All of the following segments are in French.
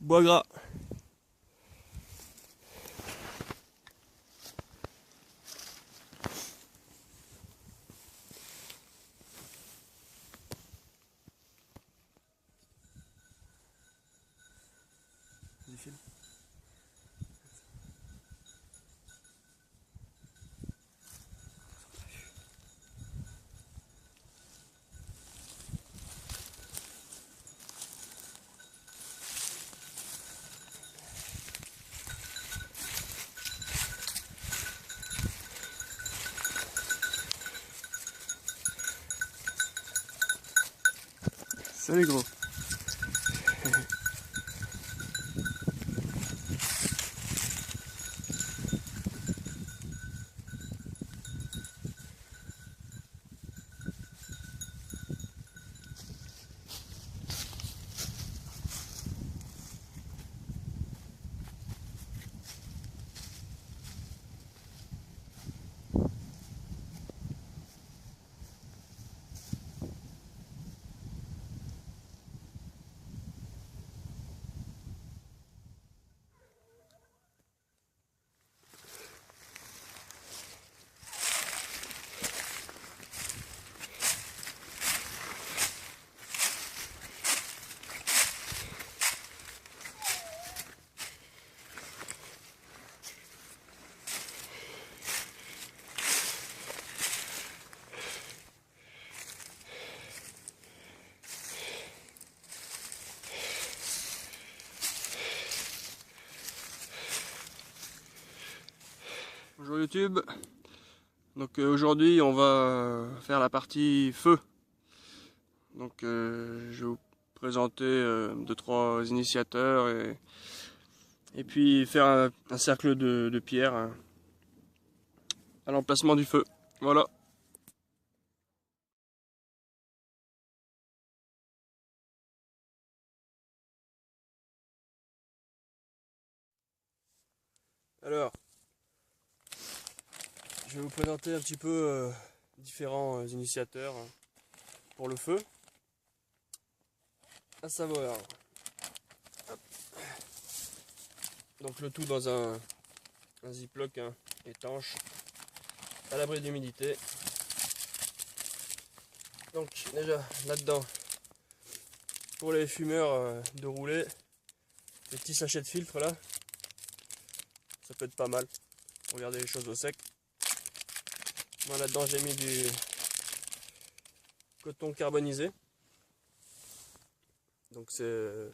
Bois gras. Salut gros. Bonjour YouTube. Donc aujourd'hui on va faire la partie feu. Donc je vais vous présenter 2-3 initiateurs et puis faire un cercle de pierre à l'emplacement du feu. Voilà. Alors, je vais vous présenter un petit peu différents initiateurs pour le feu. À savoir, hop. Donc le tout dans un ziploc étanche, à l'abri de l'humidité. Donc déjà là-dedans, pour les fumeurs de rouler, les petits sachets de filtre là, ça peut être pas mal pour garder les choses au sec. Moi là-dedans j'ai mis du coton carbonisé. Donc c'est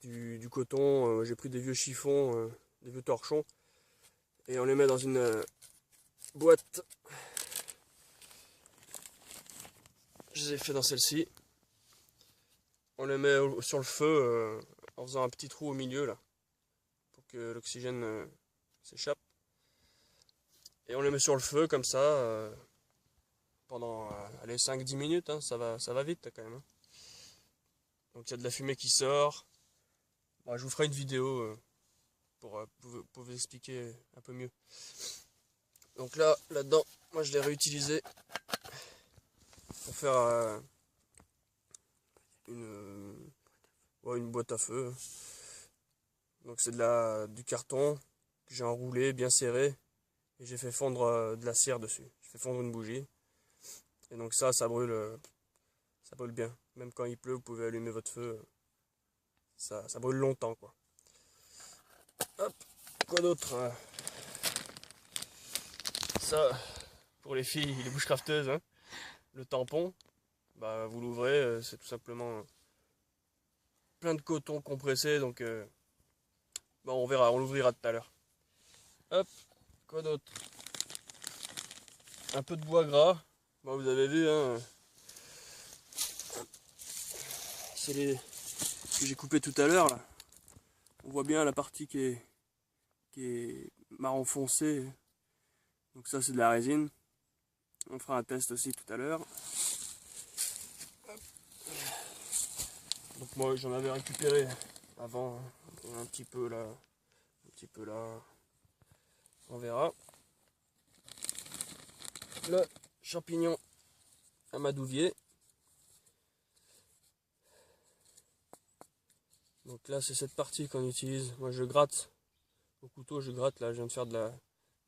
du coton, j'ai pris des vieux chiffons, des vieux torchons, et on les met dans une boîte. Je les ai fait dans celle-ci. On les met sur le feu en faisant un petit trou au milieu là, pour que l'oxygène s'échappe. Et on les met sur le feu comme ça pendant allez, 5-10 minutes, hein, ça va vite quand même. Hein. Donc il y a de la fumée qui sort. Bon, je vous ferai une vidéo pour vous expliquer un peu mieux. Donc là-dedans, moi je l'ai réutilisé pour faire une boîte à feu. Donc c'est du carton que j'ai enroulé, bien serré, et j'ai fait fondre de la cire dessus. J'ai fait fondre une bougie. Et donc ça brûle bien. Même quand il pleut, vous pouvez allumer votre feu. Ça brûle longtemps quoi. Hop, quoi d'autre Ça, pour les filles, les bushcrafteuses, hein, le tampon, bah vous l'ouvrez, c'est tout simplement plein de coton compressé, donc bah, on verra, on l'ouvrira tout à l'heure. Hop, quoi d'autre? Un peu de bois gras, bah, vous avez vu, hein, c'est les que j'ai coupé tout à l'heure là. On voit bien la partie qui est marron foncé, donc ça c'est de la résine. On fera un test aussi tout à l'heure. Donc moi j'en avais récupéré avant, un petit peu là, on verra. Le champignon amadouvier. Donc là c'est cette partie qu'on utilise. Moi je gratte au couteau, je gratte là, je viens de faire de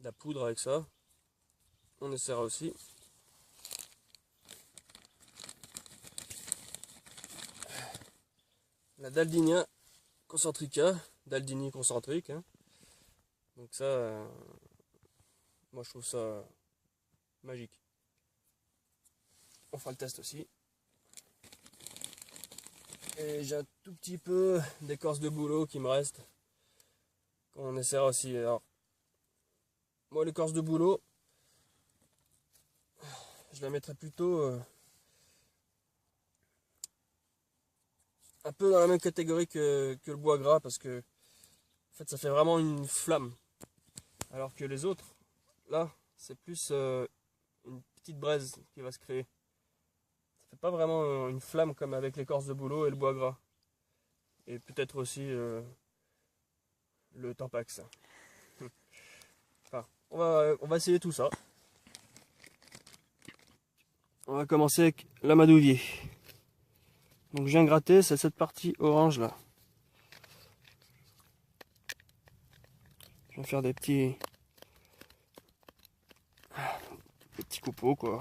la poudre avec ça. On essaiera aussi. La Daldinia concentrica, Daldini concentrique. Hein. Donc ça, moi je trouve ça magique. On fera le test aussi. Et j'ai un tout petit peu d'écorce de bouleau qui me reste. On essaiera aussi. Alors, moi l'écorce de bouleau, je la mettrais plutôt un peu dans la même catégorie que le bois gras parce que en fait ça fait vraiment une flamme. Alors que les autres, là, c'est plus une petite braise qui va se créer. Ça fait pas vraiment une flamme comme avec l'écorce de bouleau et le bois gras. Et peut-être aussi le Tampax. Enfin, on va essayer tout ça. On va commencer avec l'amadouvier. Donc je viens gratter, c'est cette partie orange là. Je vais faire des petits coupeaux quoi.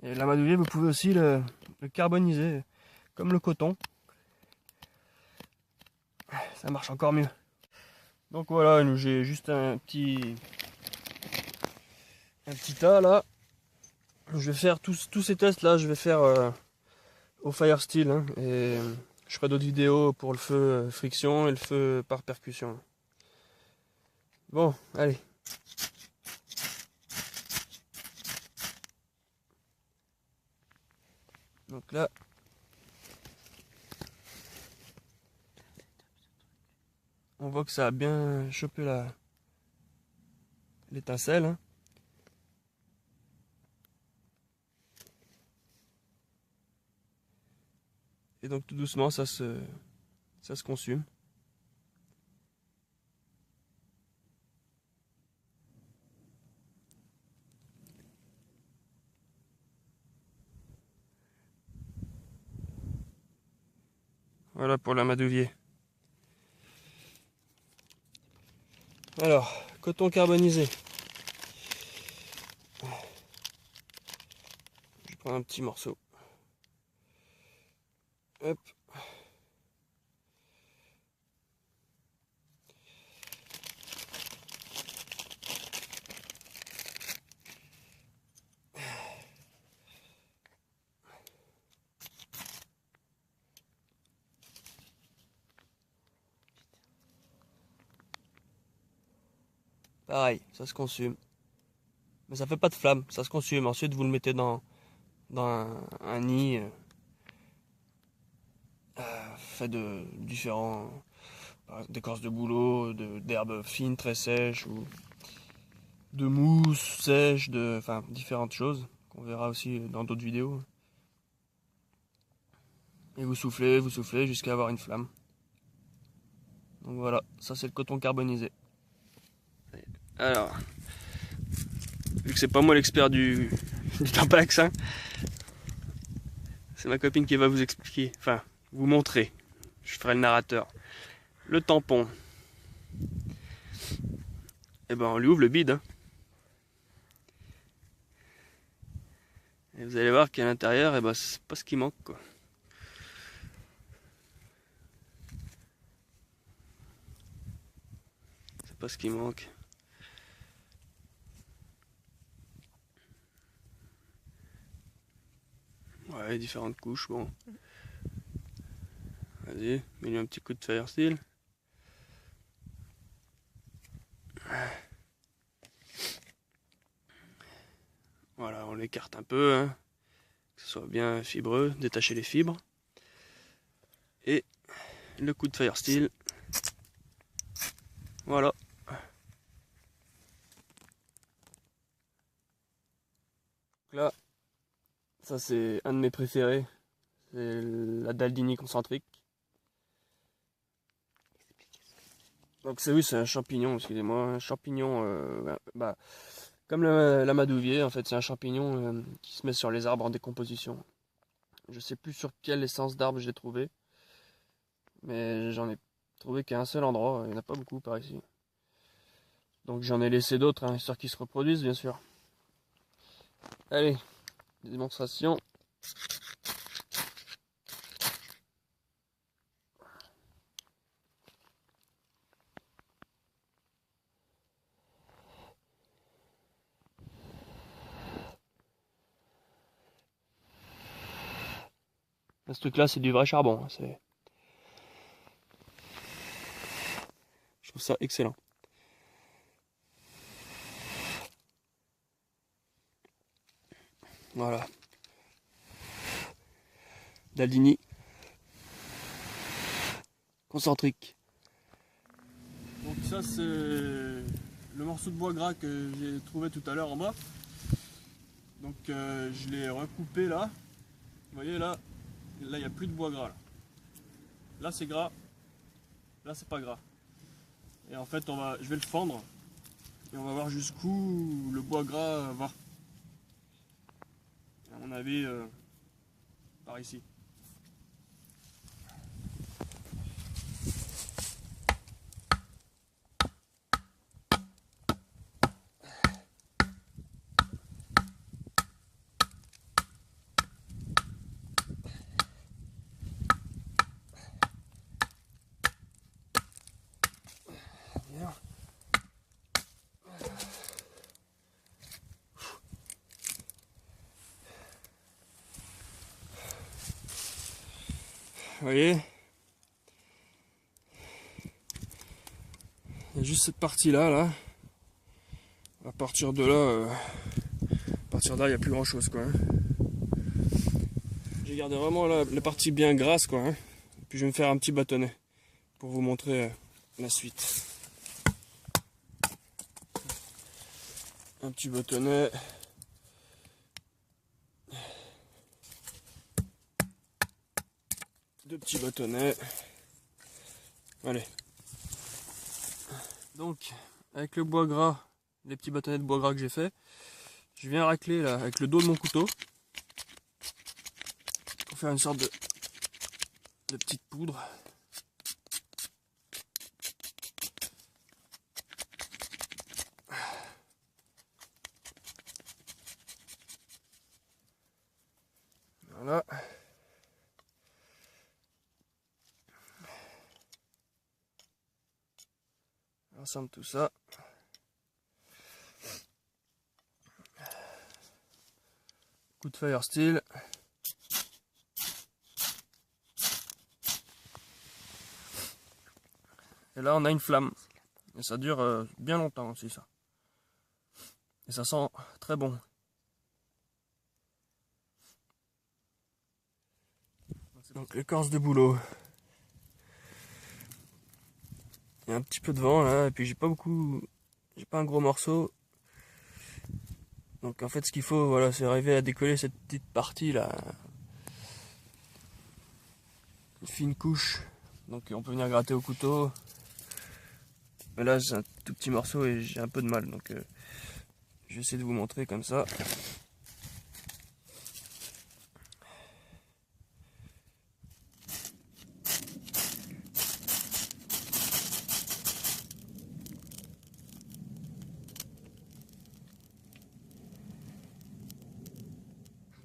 Et l'amadouvier, vous pouvez aussi le carboniser comme le coton. Ça marche encore mieux. Donc voilà, j'ai juste un petit tas là. Je vais faire tous ces tests là, je vais faire au fire steel. Hein, et je ferai d'autres vidéos pour le feu friction et le feu par percussion. Bon, allez. Donc là, on voit que ça a bien chopé l'étincelle. Hein. Et donc tout doucement, ça se consume. Voilà pour l'amadouvier. Alors, coton carbonisé. Je prends un petit morceau. Hop. Pareil, ça se consume. Mais ça fait pas de flamme, ça se consume. Ensuite, vous le mettez dans un nid fait de différents d'écorce de bouleau, d'herbes fines très sèches ou de mousse sèche, enfin différentes choses qu'on verra aussi dans d'autres vidéos. Et vous soufflez jusqu'à avoir une flamme. Donc voilà, ça c'est le coton carbonisé. Alors, vu que c'est pas moi l'expert du Tampax, hein, c'est ma copine qui va vous expliquer, enfin vous montrer. Je ferai le narrateur. Le tampon. Et ben on lui ouvre le bide. Hein. Et vous allez voir qu'à l'intérieur, et ben c'est pas ce qui manque quoi. C'est pas ce qui manque. Ouais, différentes couches, bon. Vas-y, mets-lui un petit coup de fire steel. Voilà, on l'écarte un peu, hein, que ce soit bien fibreux, détacher les fibres. Et le coup de fire steel. Voilà. Là, ça c'est un de mes préférés. C'est la Daldini concentrique. Donc c'est oui, c'est un champignon, excusez-moi, un champignon, comme la madouvier, en fait, c'est un champignon qui se met sur les arbres en décomposition. Je sais plus sur quelle essence d'arbre je l'ai trouvé, mais j'en ai trouvé qu'à un seul endroit, il n'y en a pas beaucoup par ici. Donc j'en ai laissé d'autres, hein, histoire qu'ils se reproduisent, bien sûr. Allez, démonstration. Ce truc-là, c'est du vrai charbon. Je trouve ça excellent. Voilà. Daldini. Concentrique. Donc ça, c'est le morceau de bois gras que j'ai trouvé tout à l'heure en bas. Donc je l'ai recoupé là. Vous voyez là, il n'y a plus de bois gras. Là c'est gras. Là c'est pas gras. Et en fait je vais le fendre. Et on va voir jusqu'où le bois gras va. À mon avis, par ici. Vous voyez, il y a juste cette partie là. À partir de là, il n'y a plus grand chose quoi. Hein. J'ai gardé vraiment la partie bien grasse quoi. Hein. Puis je vais me faire un petit bâtonnet pour vous montrer la suite. Un petit bâtonnet. Deux petits bâtonnets. Allez. Donc, avec le bois gras, les petits bâtonnets de bois gras que j'ai fait, je viens racler là avec le dos de mon couteau pour faire une sorte de petite poudre. Voilà. Ensemble tout ça. Coup de fire steel. Et là on a une flamme. Et ça dure bien longtemps aussi ça. Et ça sent très bon. Donc l'écorce de bouleau. Il y a un petit peu de vent là, et puis j'ai pas un gros morceau. Donc en fait ce qu'il faut, voilà, c'est arriver à décoller cette petite partie là. Une fine couche. Donc on peut venir gratter au couteau. Mais là c'est un tout petit morceau et j'ai un peu de mal, donc je vais essayer de vous montrer comme ça.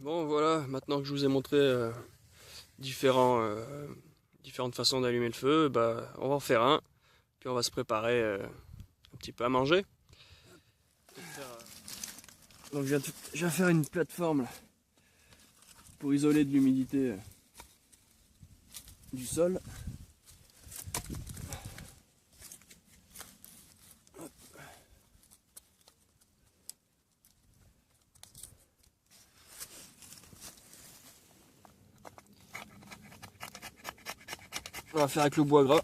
Bon voilà, maintenant que je vous ai montré différentes façons d'allumer le feu, bah, on va en faire un, puis on va se préparer un petit peu à manger. Donc je viens faire une plateforme là, pour isoler de l'humidité du sol. On va faire avec le bois gras.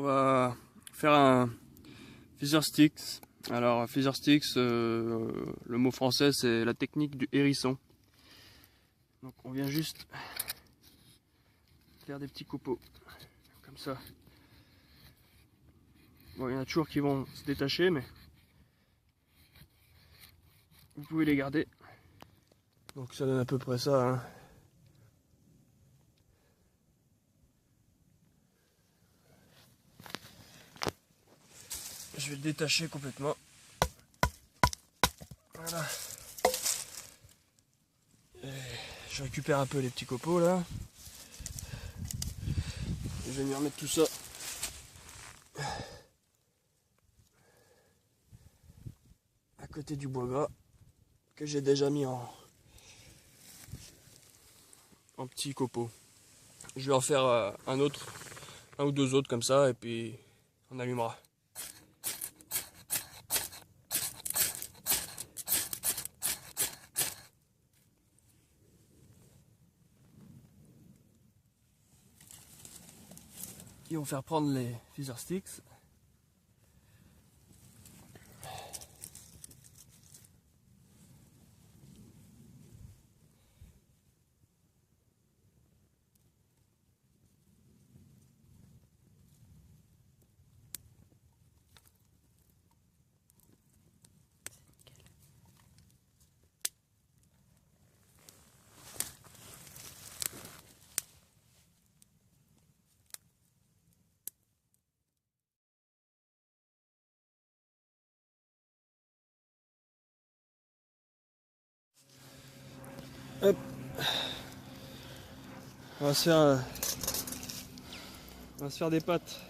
On va faire un Feather Sticks. Alors Feather Sticks, le mot français c'est la technique du hérisson. Donc on vient juste faire des petits copeaux comme ça. Bon, il y en a toujours qui vont se détacher, mais vous pouvez les garder. Donc ça donne à peu près ça, hein. Je vais le détacher complètement. Voilà. Et je récupère un peu les petits copeaux là. Je vais venir remettre tout ça à côté du bois gras que j'ai déjà mis en petits copeaux. Je vais en faire un ou deux autres comme ça et puis on allumera. Ils vont faire prendre les Feather Sticks. Hop. On va se faire des pâtes.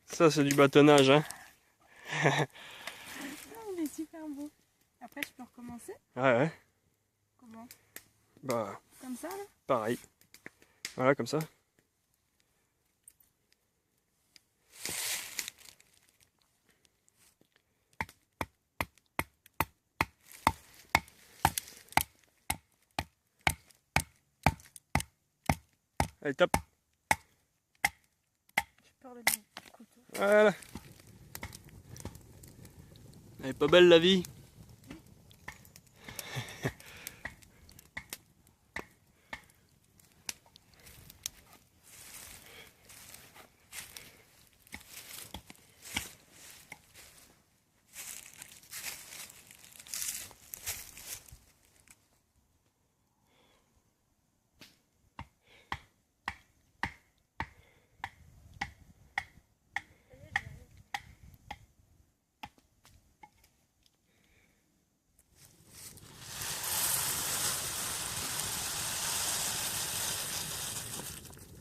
Ça c'est du bâtonnage, hein. Il est super beau. Après je peux recommencer? Ouais. Comment? Bah. Comme ça là? Pareil. Voilà, comme ça. Allez, tape. J'ai peur de mon couteau. Voilà. Elle est pas belle la vie.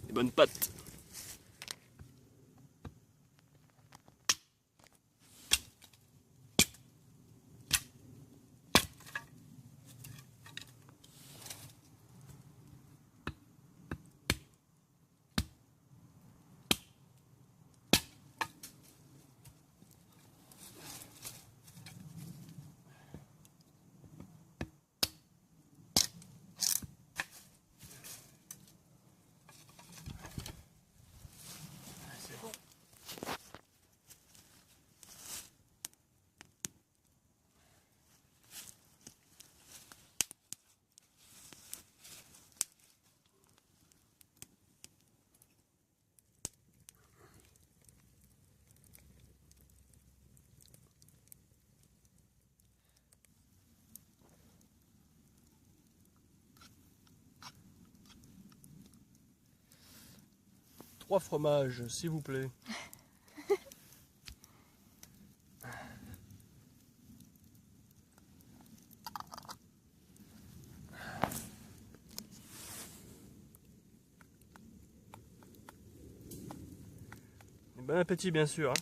Des bonnes pattes. 3 fromages, s'il vous plaît. Bon appétit bien sûr. Hein.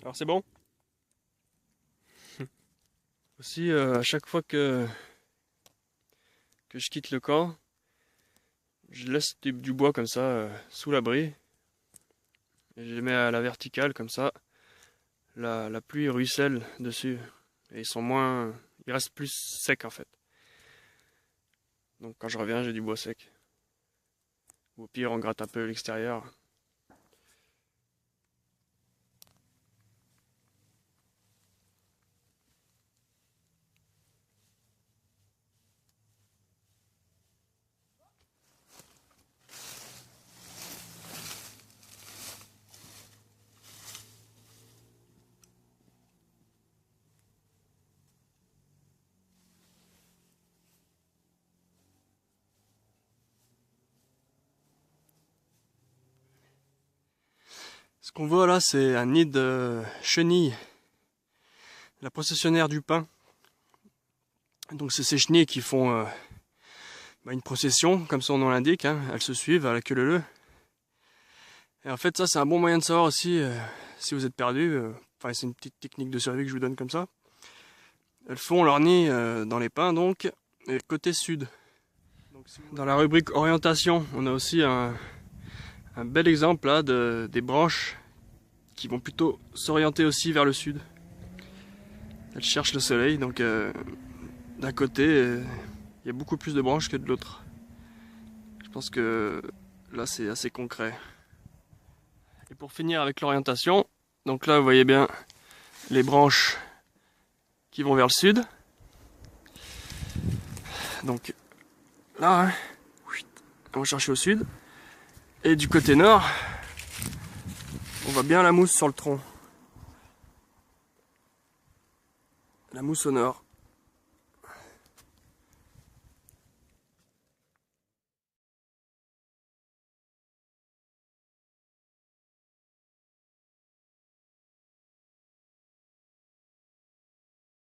Alors c'est bon. Aussi à chaque fois que je quitte le camp, je laisse du bois comme ça sous l'abri. Et je les mets à la verticale comme ça. La pluie ruisselle dessus. Et ils restent plus secs en fait. Donc quand je reviens j'ai du bois sec. Ou au pire on gratte un peu l'extérieur. Ce qu'on voit là, c'est un nid de chenilles, la processionnaire du pain. Donc c'est ces chenilles qui font une procession, comme son nom l'indique, hein. Elles se suivent à la queue leu. Et en fait ça c'est un bon moyen de savoir aussi si vous êtes perdu, c'est une petite technique de survie que je vous donne comme ça. Elles font leur nid dans les pins donc, et côté sud. Donc, dans la rubrique orientation, on a aussi un bel exemple là des branches qui vont plutôt s'orienter aussi vers le sud. Elles cherchent le soleil, donc d'un côté il y a beaucoup plus de branches que de l'autre. Je pense que là c'est assez concret. Et pour finir avec l'orientation, donc là vous voyez bien les branches qui vont vers le sud. Donc là, hein, on va chercher au sud. Et du côté nord, on voit bien la mousse sur le tronc. La mousse au nord.